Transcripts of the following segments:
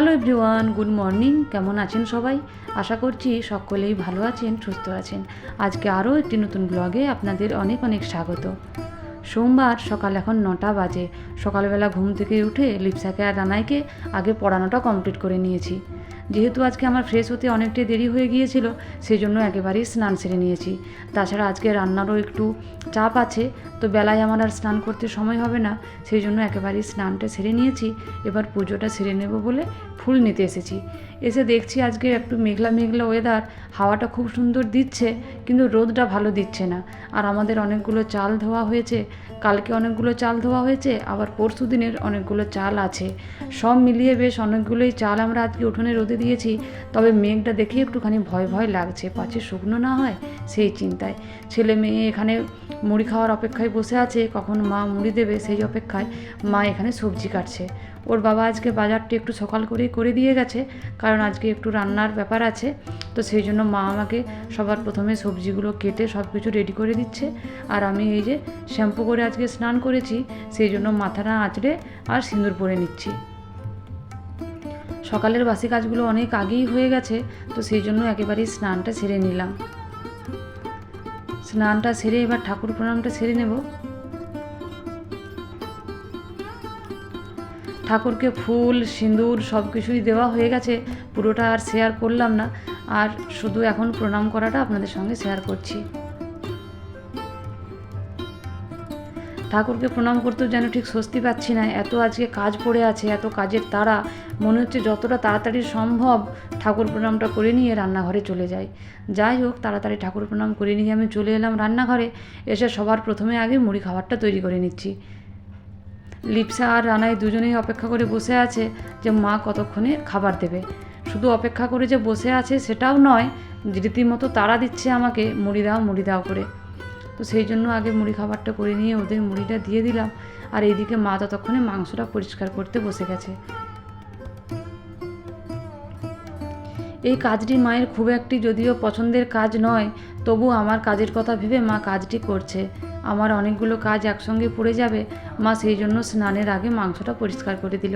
Hello everyone, good morning. কেমন আছেন সবাই? আশা করছি সকলেই ভালো আছেন, সুস্থ আছেন। আজকে আরও একটি নতুন ব্লগে আপনাদের অনেক অনেক স্বাগত। সোমবার সকাল এখন 9টা বাজে। সকালবেলা ঘুম থেকে উঠে লিপসাকে আর রানাইকে আগে পড়ানোটা কমপ্লিট করে নিয়েছি। যেহেতু আজকে আমার ফ্রেশ হতে অনেকটাই দেরি হয়ে গিয়েছিল, সেই জন্য একেবারেই স্নান সেরে নিয়েছি। তাছাড়া আজকে রান্নারও একটু চাপ আছে, তো বেলায় আমার আর স্নান করতে সময় হবে না, সেই জন্য একেবারেই স্নানটা সেরে নিয়েছি। এবার পুজোটা সেরে নেব বলে ফুল নিতে এসেছি। এসে দেখছি আজকে একটু মেঘলা মেঘলা ওয়েদার, হাওয়াটা খুব সুন্দর দিচ্ছে, কিন্তু রোদটা ভালো দিচ্ছে না। আর আমাদের অনেকগুলো চাল ধোয়া হয়েছে, কালকে অনেকগুলো চাল ধোয়া হয়েছে, আবার পরশু দিনের অনেকগুলো চাল আছে। সব মিলিয়ে বেশ অনেকগুলোই চাল আমরা আজকে উঠোনে রোদে দিয়েছি। তবে মেঘটা দেখে একটুখানি ভয় ভয় লাগছে, পাছে শুকনো না হয় সেই চিন্তায়। ছেলে মেয়ে এখানে মুড়ি খাওয়ার অপেক্ষায় বসে আছে, কখন মা মুড়ি দেবে সেই অপেক্ষায় মা এখানে সবজি কাটছে। ওর বাবা আজকে বাজারটি একটু সকাল করেই করে দিয়ে গেছে, কারণ আজকে একটু রান্নার ব্যাপার আছে। তো সেই জন্য মা আমাকে সবার প্রথমে সবজিগুলো কেটে সব কিছু রেডি করে দিচ্ছে। আর আমি এই যে শ্যাম্পু করে আজকে স্নান করেছি, সেই জন্য মাথাটা আঁচড়ে আর সিঁদুর পরে নিচ্ছি। সকালের বাসি কাজগুলো অনেক আগেই হয়ে গেছে, তো সেই জন্য একেবারেই স্নানটা সেরে নিলাম। স্নানটা সেরে এবার ঠাকুর প্রণামটা সেরে নেব। ঠাকুরকে ফুল সিঁদুর সব কিছুই দেওয়া হয়ে গেছে, পুরোটা আর শেয়ার করলাম না। আর শুধু এখন প্রণাম করাটা আপনাদের সঙ্গে শেয়ার করছি। ঠাকুরকে প্রণাম করতেও যেন ঠিক স্বস্তি পাচ্ছি না, এত আজকে কাজ পড়ে আছে, এত কাজের তাড়া। মনে হচ্ছে যতটা তাড়াতাড়ি সম্ভব ঠাকুর প্রণামটা করে নিয়ে রান্নাঘরে চলে যাই। যাই হোক, তাড়াতাড়ি ঠাকুর প্রণাম করে নিয়ে আমি চলে এলাম রান্নাঘরে। এসে সবার প্রথমে আগে মুড়ি খাবারটা তৈরি করে নিচ্ছি। লিপসা আর রানাই দুজনেই অপেক্ষা করে বসে আছে যে মা কতক্ষণে খাবার দেবে। শুধু অপেক্ষা করে যে বসে আছে সেটাও নয়, রীতিমতো তাড়া দিচ্ছে আমাকে, মুড়ি দাও করে। তো সেই জন্য আগে মুড়ি খাবারটা করে নিয়ে ওদের মুড়িটা দিয়ে দিলাম। আর এইদিকে মা ততক্ষণে মাংসটা পরিষ্কার করতে বসে গেছে। এই কাজটি মায়ের খুব একটি যদিও পছন্দের কাজ নয়, তবু আমার কাজের কথা ভেবে মা কাজটি করছে। আমার অনেকগুলো কাজ একসঙ্গে পড়ে যাবে, মা সেই জন্য স্নানের আগে মাংসটা পরিষ্কার করে দিল।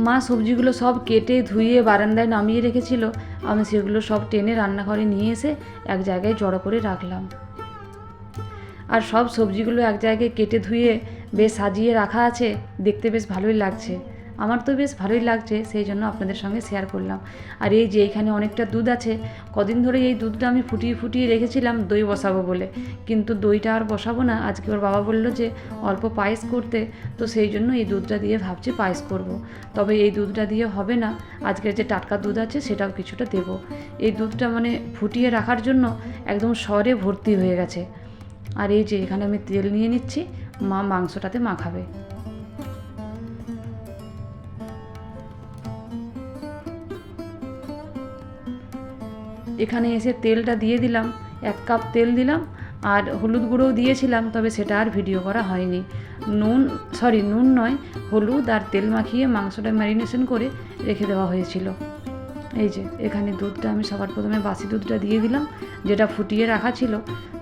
মা সবজিগুলো সব কেটে ধুয়ে বারান্দায় নামিয়ে রেখেছিল, আমি সেগুলো সব টেনে রান্নাঘরে নিয়ে এসে এক জায়গায় জড়ো করে রাখলাম। আর সব সবজিগুলো এক জায়গায় কেটে ধুয়ে বেশ সাজিয়ে রাখা আছে, দেখতে বেশ ভালোই লাগছে। আমার তো বেশ ভালোই লাগছে, সেই জন্য আপনাদের সঙ্গে শেয়ার করলাম। আর এই যে এখানে অনেকটা দুধ আছে, কদিন ধরে এই দুধটা আমি ফুটিয়ে ফুটিয়ে রেখেছিলাম দই বসাবো বলে, কিন্তু দইটা আর বসাবো না। আজকে ওর বাবা বলল যে অল্প পায়েস করতে, তো সেই জন্য এই দুধটা দিয়ে ভাবছি পায়েস করব। তবে এই দুধটা দিয়ে হবে না, আজকের যে টাটকা দুধ আছে সেটাও কিছুটা দেব। এই দুধটা মানে ফুটিয়ে রাখার জন্য একদম সরে ভর্তি হয়ে গেছে। আর এই যে এখানে আমি তেল নিয়ে নিচ্ছি, মা মাংসটাতে মাখাবে। এখানে এসে তেলটা দিয়ে দিলাম, 1 কাপ তেল দিলাম। আর হলুদ গুঁড়োও দিয়েছিলাম, তবে সেটা আর ভিডিও করা হয়নি। নুন নয়, হলুদ আর তেল মাখিয়ে মাংসটা ম্যারিনেশন করে রেখে দেওয়া হয়েছিল। এই যে এখানে দুধটা আমি সবার প্রথমে বাসি দুধটা দিয়ে দিলাম, যেটা ফুটিয়ে রাখা ছিল।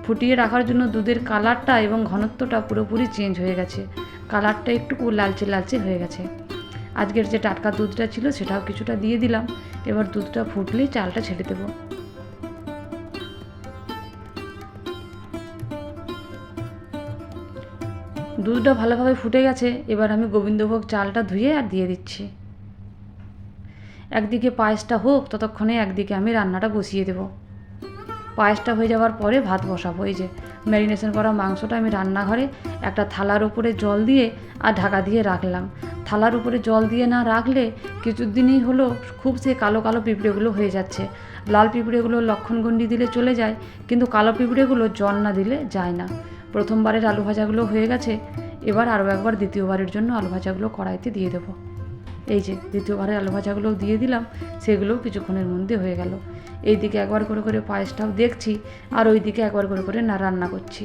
ফুটিয়ে রাখার জন্য দুধের কালারটা এবং ঘনত্বটা পুরোপুরি চেঞ্জ হয়ে গেছে, কালারটা একটু লালচে লালচে হয়ে গেছে। আজকের যে টাটকা দুধটা ছিল সেটাও কিছুটা দিয়ে দিলাম। এবার দুধটা ফুটলেই চালটা ছেড়ে দেবো। দুধটা ভালোভাবে ফুটে গেছে, এবার আমি গোবিন্দভোগ চালটা ধুয়ে আর দিয়ে দিচ্ছি। একদিকে পায়েসটা হোক, ততক্ষণে একদিকে আমি রান্নাটা বসিয়ে দেব। পায়েসটা হয়ে যাওয়ার পরে ভাত বসাবো। এই যে ম্যারিনেশন করা মাংসটা আমি রান্নাঘরে একটা থালার উপরে জল দিয়ে আর ঢাকা দিয়ে রাখলাম। থালার উপরে জল দিয়ে না রাখলে কিছুদিনই হলো খুব সে কালো কালো পিঁপড়েগুলো হয়ে যাচ্ছে। লাল পিঁপড়েগুলো লক্ষণগণ্ডি দিলে চলে যায়, কিন্তু কালো পিঁপড়েগুলো জল না দিলে যায় না। প্রথমবারের আলু ভাজাগুলো হয়ে গেছে, এবার আরও একবার দ্বিতীয়বারের জন্য আলু ভাজাগুলো কড়াইতে দিয়ে দেবো। এই যে দ্বিতীয়বারের আলু ভাজাগুলোও দিয়ে দিলাম, সেগুলোও কিছুক্ষণের মধ্যে হয়ে গেল। এই দিকে একবার করে করে পায়েসটাও দেখছি, আর ওই দিকে একবার করে করে রান্না করছি।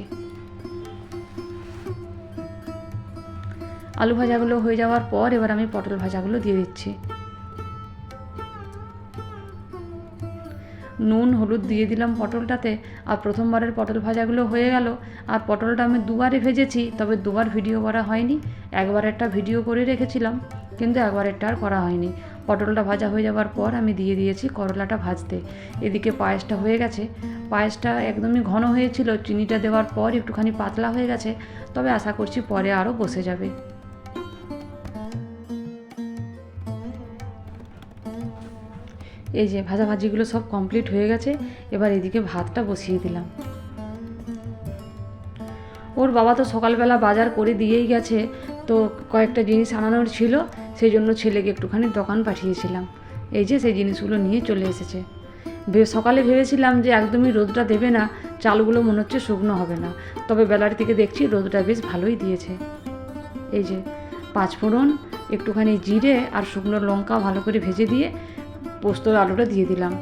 আলু ভাজাগুলো হয়ে যাওয়ার পর এবার আমি পটল ভাজাগুলো দিয়ে দিচ্ছি। নুন হলুদ দিয়ে দিলাম পটলটাতে। আর প্রথমবারের পটল ভাজাগুলো হয়ে গেল। আর পটলটা আমি দুবারে ভেজেছি, তবে দুবার ভিডিও করা হয়নি, একবার একটা ভিডিও করে রেখেছিলাম, কিন্তু একবারেরটা আর করা হয়নি। পটলটা ভাজা হয়ে যাওয়ার পর আমি দিয়ে দিয়েছি করলাটা ভাজতে। এদিকে পায়েসটা হয়ে গেছে। পায়েসটা একদমই ঘন হয়েছিল, চিনিটা দেওয়ার পর একটুখানি পাতলা হয়ে গেছে, তবে আশা করছি পরে আরও বসে যাবে। এই যে ভাজাভাজিগুলো সব কমপ্লিট হয়ে গেছে, এবার এদিকে ভাতটা বসিয়ে দিলাম। ওর বাবা তো সকালবেলা বাজার করে দিয়েই গেছে, তো কয়েকটা জিনিস আনানোর ছিল, সেই জন্য ছেলেকে একটুখানি দোকান পাঠিয়েছিলাম। এই যে সেই জিনিসগুলো নিয়ে চলে এসেছে। সকালে ভেবেছিলাম যে একদমই রোদটা দেবে না, চালগুলো মনে হচ্ছে শুকনো হবে না, তবে বেলার দিকে দেখছি রোদটা বেশ ভালোই দিয়েছে। এই যে পাঁচফোড়ন, একটুখানি জিরে আর শুকনো লঙ্কা ভালো করে ভেজে দিয়ে পোস্তর আলুটা দিয়ে দিলাম।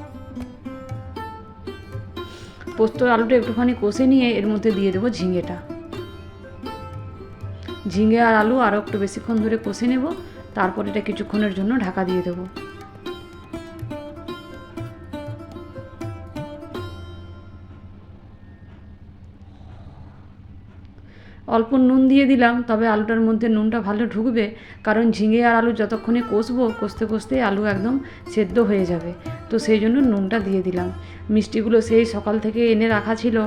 পোস্তর আলুটা একটুখানি কষে নিয়ে এর মধ্যে দিয়ে দেবো ঝিঙেটা। ঝিঙে আর আলু আরও একটু বেশিক্ষণ ধরে কষে নেব, তারপর এটা কিছুক্ষণের জন্য ঢাকা দিয়ে দেবো। অল্প নুন দিয়ে দিলাম, তবে আলুটার মধ্যে নুনটা ভালো ঢুকবে, কারণ ঝিঙে আর আলু যতক্ষণে কষবো কষতে কষতে আলু একদম সেদ্ধ হয়ে যাবে, তো সেই জন্য নুনটা দিয়ে দিলাম। মিষ্টিগুলো সেই সকাল থেকে এনে রাখা ছিল,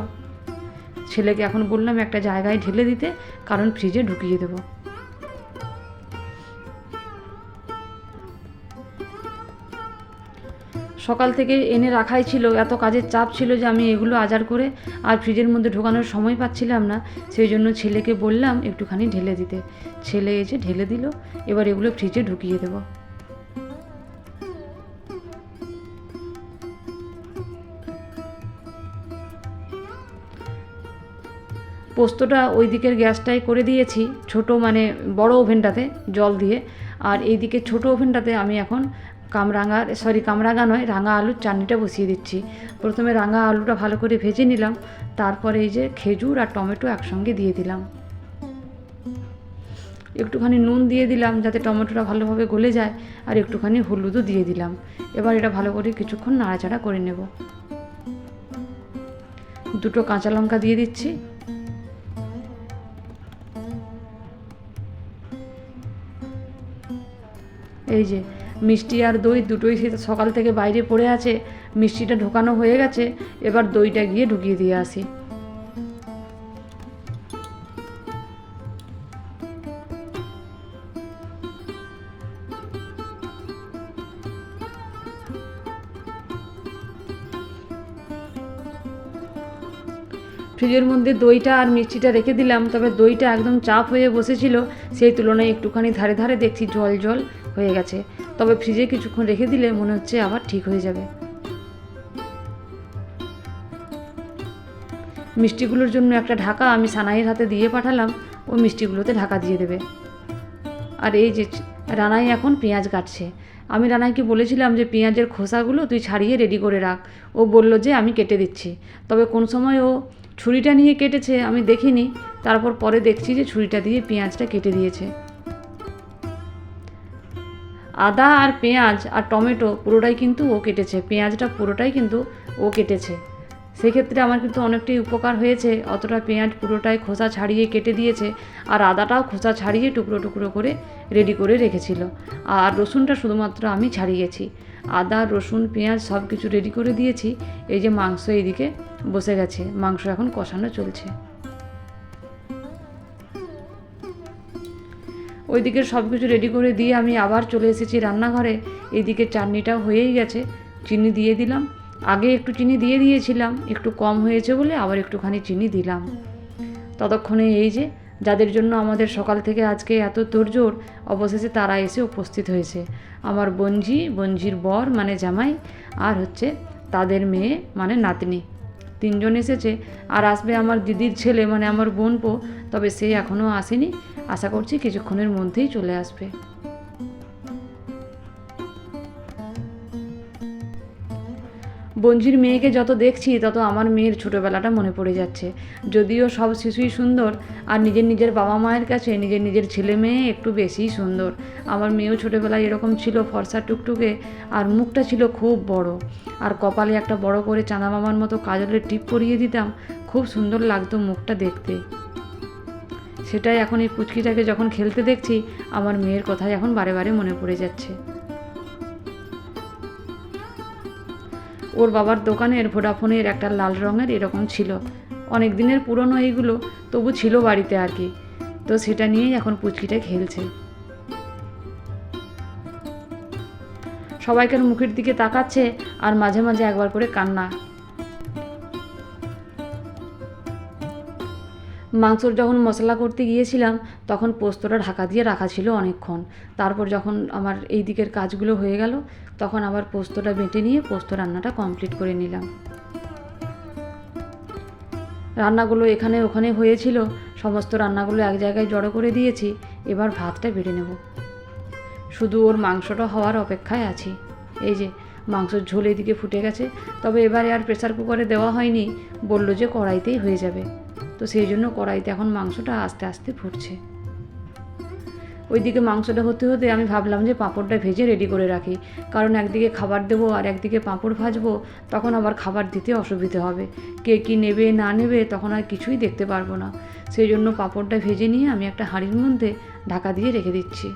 ছেলেকে এখন বললাম একটা জায়গায় ঢেলে দিতে, কারণ ফ্রিজে ঢুকিয়ে দেবো। সকাল থেকে এনে রাখাই ছিল, এত কাজের চাপ ছিল যে আমি এগুলো আজার করে আর ফ্রিজের মধ্যে ঢোকানোর সময় পাচ্ছিলাম না, সেই জন্য ছেলেকে বললাম একটুখানি ঢেলে দিতে। ছেলে এসে ঢেলে দিল, এবার এগুলো ফ্রিজে ঢুকিয়ে দেব। পোস্তটা ওই দিকের গ্যাসটাই করে দিয়েছি, ছোট মানে বড় ওভেনটাতে জল দিয়ে, আর এই দিকে ছোট ওভেনটাতে আমি এখন কামরাঙা নয়, রাঙা আলুর চাটনিটা বসিয়ে দিচ্ছি। প্রথমে রাঙা আলুটা ভালো করে ভেজে নিলাম, তারপরে এই যে খেজুর আর টমেটো একসঙ্গে দিয়ে দিলাম। একটুখানি নুন দিয়ে দিলাম যাতে টমেটোটা ভালোভাবে গলে যায়, আর একটুখানি হলুদও দিয়ে দিলাম। এবার এটা ভালো করে কিছুক্ষণ নাড়াচাড়া করে নেব। দুটো কাঁচা লঙ্কা দিয়ে দিচ্ছি। এই যে মিষ্টি আর দই দুটোই সকাল থেকে বাইরে পড়ে আছে, মিষ্টিটা ঢোকানো হয়ে গেছে, এবার দইটা গিয়ে ঢুকিয়ে দিয়ে আসি। ফ্রিজের মধ্যে দইটা আর মিষ্টিটা রেখে দিলাম, তবে দইটা একদম চাপ হয়ে বসেছিল, সেই তুলনায় একটুখানি ধারে ধারে দেখছি জল জল হয়ে গেছে, তবে ফ্রিজে কিছুক্ষণ রেখে দিলে মনে হচ্ছে আবার ঠিক হয়ে যাবে। মিষ্টিগুলোর জন্য একটা ঢাকা আমি সানাইয়ের হাতে দিয়ে পাঠালাম, ওই মিষ্টিগুলোতে ঢাকা দিয়ে দেবে। আর এই যে রানাই এখন পেঁয়াজ কাটছে। আমি রানাইকে বলেছিলাম যে পেঁয়াজের খোসাগুলো তুই ছাড়িয়ে রেডি করে রাখ, ও বলল যে আমি কেটে দিচ্ছি, তবে কোন সময় ও ছুরিটা নিয়ে কেটেছে আমি দেখিনি, তারপর পরে দেখছি যে ছুরিটা দিয়ে পেঁয়াজটা কেটে দিয়েছে। আদা আর পেঁয়াজ আর টমেটো পুরোটাই কিন্তু ও কেটেছে, পেঁয়াজটা পুরোটাই কিন্তু ও কেটেছে। সেক্ষেত্রে আমার কিন্তু অনেকটাই উপকার হয়েছে, অতটা পেঁয়াজ পুরোটাই খোসা ছাড়িয়ে কেটে দিয়েছে, আর আদাটাও খোসা ছাড়িয়ে টুকরো টুকরো করে রেডি করে রেখেছিল, আর রসুনটা শুধুমাত্র আমি ছাড়িয়েছি। আদা রসুন পেঁয়াজ সব কিছু রেডি করে দিয়েছি। এই যে মাংস এইদিকে বসে গেছে, মাংস এখন কষানো চলছে। ওইদিকে সব কিছু রেডি করে দিয়ে আমি আবার চলে এসেছি রান্নাঘরে। এইদিকে চাটনিটাও হয়েই গেছে, চিনি দিয়ে দিলাম। আগে একটু চিনি দিয়ে দিয়েছিলাম, একটু কম হয়েছে বলে আবার একটুখানি চিনি দিলাম। ততক্ষণে এই যে যাদের জন্য আমাদের সকাল থেকে আজকে এত তোড়জোড়, অবশেষে তারা এসে উপস্থিত হয়েছে। আমার বঞ্জির বর মানে জামাই, আর হচ্ছে তাদের মেয়ে মানে নাতনি, তিনজন এসেছে। আর আসবে আমার দিদির ছেলে মানে আমার বোনপো, তবে সে এখনও আসেনি, আশা করছি কিছুক্ষণের মধ্যেই চলে আসবে। বঞ্জির মেয়েকে যত দেখছি তত আমার মেয়ের ছোটোবেলাটা মনে পড়ে যাচ্ছে। যদিও সব শিশুই সুন্দর, আর নিজের নিজের বাবা মায়ের কাছে নিজের নিজের ছেলে মেয়ে একটু বেশিই সুন্দর। আমার মেয়েও ছোটোবেলায় এরকম ছিল, ফর্সা টুকটুকে, আর মুখটা ছিল খুব বড়, আর কপালে একটা বড় করে চাঁদা মামার মতো কাজলের টিপ পরিয়ে দিতাম, খুব সুন্দর লাগতো মুখটা দেখতে। সেটাই এখন এই পুচকিটাকে যখন খেলতে দেখছি আমার মেয়ের কথাই এখন বারে বারে মনে পড়ে যাচ্ছে। ওর বাবার দোকানের ভোডাফোনের একটা লাল রঙের এরকম ছিল, অনেক দিনের পুরনো এইগুলো, তবু ছিল বাড়িতে আর কি। তো সেটা নিয়েই এখন পুচকিটা খেলছে। সবাইকার মুখের দিকে তাকাচ্ছে আর মাঝে মাঝে একবার করে কান্না। মাংসর যখন মশলা করতে গিয়েছিলাম তখন পোস্তটা ঢাকা দিয়ে রাখা ছিল অনেকক্ষণ। তারপর যখন আমার এই দিকের কাজগুলো হয়ে গেল তখন আবার পোস্তটা বেটে নিয়ে পোস্ত রান্নাটা কমপ্লিট করে নিলাম। রান্নাগুলো এখানে ওখানে হয়েছিল, সমস্ত রান্নাগুলো এক জায়গায় জড়ো করে দিয়েছি। এবার ভাতটা বেড়ে নেব, শুধু ওর মাংসটা হওয়ার অপেক্ষায় আছি। এই যে মাংসের ঝোল এদিকে ফুটে গেছে, তবে এবারে আর প্রেসার কুকারে দেওয়া হয়নি, বললো যে কড়াইতেই হয়ে যাবে। তো সেই জন্য কড়াইতে এখন মাংসটা আস্তে আস্তে ফুটছে। ওইদিকে মাংসটা হতে হতে আমি ভাবলাম যে পাঁপড়টা ভেজে রেডি করে রাখি, কারণ একদিকে খাবার দেবো আর একদিকে পাঁপড় ভাজবো, তখন আবার খাবার দিতে অসুবিধে হবে, কে কী নেবে না নেবে তখন আর কিছুই দেখতে পারবো না। সেই জন্য পাঁপড়টা ভেজে নিয়ে আমি একটা হাঁড়ির মধ্যে ঢাকা দিয়ে রেখে দিচ্ছি।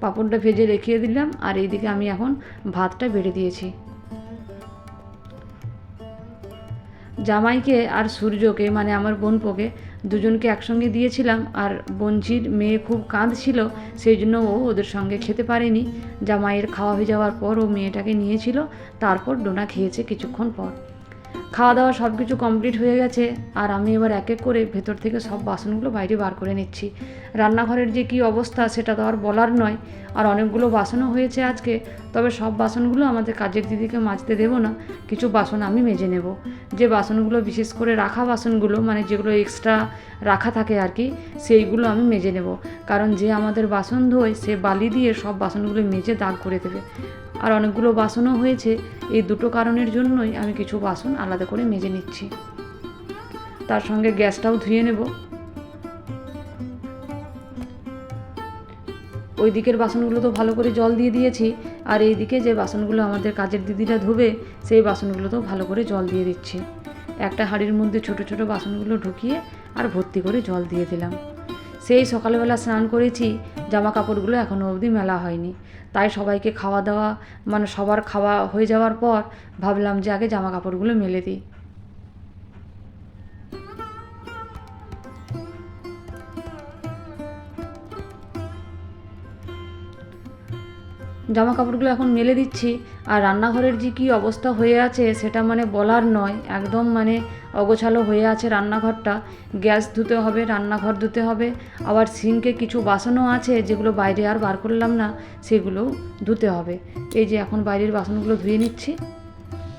পাঁপড়টা ভেজে রেখে দিলাম আর এইদিকে আমি এখন ভাতটা বেড়ে দিয়েছি। জামাইকে আর সূর্যকে মানে আমার বোনপোকে দুজনকে একসঙ্গে দিয়েছিলাম, আর বোনঝির মেয়ে খুব কাঁদছিল, সেই জন্য ও ওদের সঙ্গে খেতে পারেনি। জামাইয়ের খাওয়া হয়ে যাওয়ার পর ও মেয়েটাকে নিয়েছিল, তারপর ডোনা খেয়েছে কিছুক্ষণ পর। খাওয়া দাওয়া সব কিছু কমপ্লিট হয়ে গেছে আর আমি এবার এক এক করে ভেতর থেকে সব বাসনগুলো বাইরে বার করে নিচ্ছি। রান্নাঘরের যে কী অবস্থা সেটা তো আর বলার নয়, আর অনেকগুলো বাসনও হয়েছে আজকে, তবে সব বাসনগুলো আমাদের কাজের দিদিকে মাজতে দেবো না, কিছু বাসন আমি মেজে নেব। যে বাসনগুলো বিশেষ করে রাখা বাসনগুলো মানে যেগুলো এক্সট্রা রাখা থাকে আর কি, সেইগুলো আমি মেজে নেব, কারণ যে আমাদের বাসন ধোয় সে বালি দিয়ে সব বাসনগুলো মেজে দাগ করে দেবে। আর অনেকগুলো বাসনও হয়েছে, এই দুটো কারণের জন্যই আমি কিছু বাসন আলাদা করে মেজে নিচ্ছি। তার সঙ্গে গ্যাসটাও ধুয়ে নেব। ওই দিকের বাসনগুলো তো ভালো করে জল দিয়ে দিয়েছি, আর এই দিকে যে বাসনগুলো আমাদের কাজের দিদিরা ধোবে সেই বাসনগুলো তো ভালো করে জল দিয়ে দিচ্ছি। একটা হাঁড়ির মধ্যে ছোট ছোট বাসনগুলো ঢুকিয়ে আর ভর্তি করে জল দিয়ে দিলাম। সেই সকালবেলা স্নান করেছি, জামা কাপড়গুলো এখনও অবধি মেলা হয়নি, তাই সবাইকে খাওয়া দাওয়া মানে সবার খাওয়া হয়ে যাওয়ার পর ভাবলাম যে আগে জামা কাপড়গুলো মেলে দিই। জামা কাপড়গুলো এখন মেলে দিচ্ছি। আর রান্নাঘরের যে কী অবস্থা হয়ে আছে সেটা মানে বলার নয়, একদম মানে অগোছালো হয়ে আছে রান্নাঘরটা। গ্যাস ধুতে হবে, রান্নাঘর ধুতে হবে, আবার সিঙ্কে কিছু বাসনও আছে যেগুলো বাইরে আর বার করলাম না, সেগুলোও ধুতে হবে। এই যে এখন বাইরের বাসনগুলো ধুয়ে নিচ্ছি।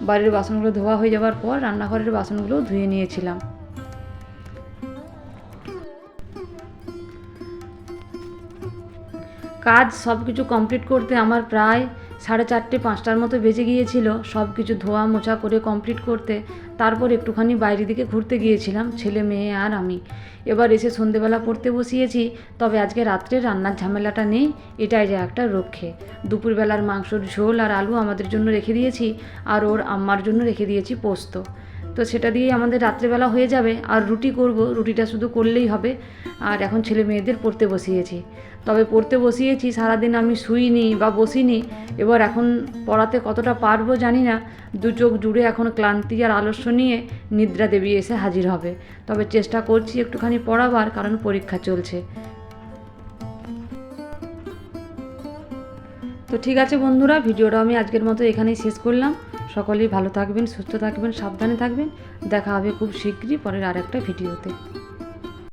বাইরের বাসনগুলো ধোয়া হয়ে যাওয়ার পর রান্নাঘরের বাসনগুলোও ধুয়ে নিয়েছিলাম। কাজ সব কিছু কমপ্লিট করতে আমার প্রায় 4:30 5টার মতো বেজে গিয়েছিল, সব কিছু ধোয়া মোছা করে কমপ্লিট করতে। তারপর একটুখানি বাইরের দিকে ঘুরতে গিয়েছিলাম ছেলে মেয়ে আর আমি। এবার এসে সন্ধেবেলা পড়তে বসিয়েছি, তবে আজকে রাত্রে রান্নার ঝামেলাটা নেই, এটাই যে একটা রক্ষে। দুপুরবেলার মাংসর ঝোল আর আলু আমাদের জন্য রেখে দিয়েছি, আর ওর আম্মার জন্য রেখে দিয়েছি পোস্ত। তো সেটা দিয়েই আমাদের রাত্রেবেলা হয়ে যাবে। আর রুটি করব, রুটিটা শুধু করলেই হবে। আর এখন ছেলে মেয়েদের পড়তে বসিয়েছি, তবে পড়তে বসিয়েছি সারাদিন আমি শুইনি বা বসিনি। এবার এখন পড়াতে কতটা পারবো জানি না, দু চোখ জুড়ে এখন ক্লান্তি আর আলস্য নিয়ে নিদ্রা দেবী এসে হাজির হবে। তবে চেষ্টা করছি একটুখানি পড়াবার, কারণ পরীক্ষা চলছে। তো ঠিক আছে বন্ধুরা, ভিডিওটা আমি আজকের মতো এখানেই শেষ করলাম। সকলেই ভালো থাকবেন, সুস্থ থাকবেন, সাবধানে থাকবেন। দেখা হবে খুব শীঘ্রই পরের আরেকটা ভিডিওতে।